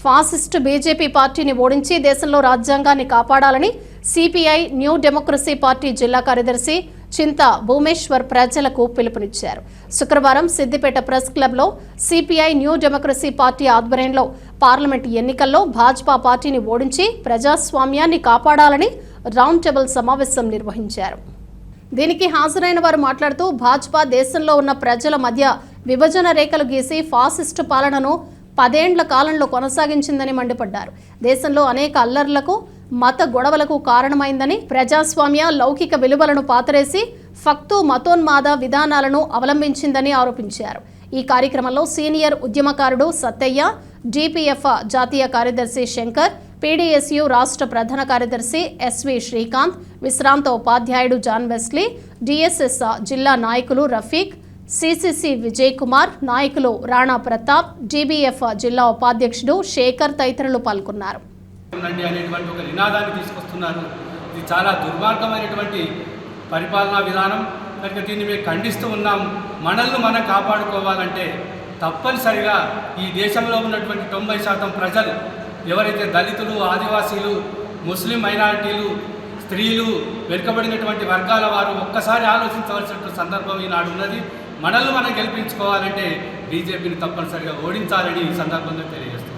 Fascist BJP పార్టీని ఓడించి దేశంలో రాజ్యాంగాన్ని కాపాడాలని సిపిఐ న్యూ డెమోక్రసీ పార్టీ జిల్లా కార్యదర్శి చింత భూమేశ్వర్ ప్రజలకు పిలుపునిచ్చారు. శుక్రవారం సిద్దిపేట ప్రెస్ క్లబ్లో సిపిఐ న్యూ డెమోక్రసీ పార్టీ ఆధ్వర్యంలో పార్లమెంట్ ఎన్నికల్లో భాజపా పార్టీని ఓడించి ప్రజాస్వామ్యాన్ని కాపాడాలని రౌండ్ టేబుల్ సమావేశం నిర్వహించారు. దీనికి హాజరైన వారు మాట్లాడుతూ భాజపా దేశంలో ఉన్న ప్రజల మధ్య విభజన రేఖలు గీసి ఫాసిస్టు పాలనను 10 ఏండ్ల కాలంలో కొనసాగించిందని మండిపడ్డారు. దేశంలో అనేక అల్లర్లకు మత గొడవలకు కారణమైందని, ప్రజాస్వామ్య లౌకిక విలువలను పాతరేసి ఫక్తు మతోన్మాద విధానాలను అవలంబించిందని ఆరోపించారు. ఈ కార్యక్రమంలో సీనియర్ ఉద్యమకారుడు సత్తయ్య, డిపిఎఫ్ జాతీయ కార్యదర్శి శంకర్, పీడీఎస్యు రాష్ట్ర ప్రధాన కార్యదర్శి ఎస్వి శ్రీకాంత్, విశ్రాంత ఉపాధ్యాయుడు జాన్ వెస్లీ, డిఎస్ఎస్ జిల్లా నాయకులు రఫీక్, సిసిసి విజయ్ కుమార్, నాయకులు రాణా ప్రతాప్, డిబిఎఫ్ జిల్లా ఉపాధ్యక్షుడు శేఖర్ తదితరులు పాల్గొన్నారు. అనేటువంటి ఒక నినాదాన్ని తీసుకొస్తున్నారు. ఇది చాలా దుర్మార్గమైనటువంటి పరిపాలనా విధానం. కనుక దీన్ని మేము ఖండిస్తూ ఉన్నాం. మనల్ని మనం కాపాడుకోవాలంటే తప్పనిసరిగా ఈ దేశంలో ఉన్నటువంటి 90% ప్రజలు ఎవరైతే దళితులు, ఆదివాసీలు, ముస్లిం మైనారిటీలు, స్త్రీలు, వెనుకబడినటువంటి వర్గాల వారు ఒక్కసారి ఆలోచించవలసిన సందర్భం ఈనాడు ఉన్నది. మనల్ని మనం గెలిపించుకోవాలంటే బీజేపీని తప్పనిసరిగా ఓడించాలని ఈ సందర్భంగా తెలియజేస్తారు.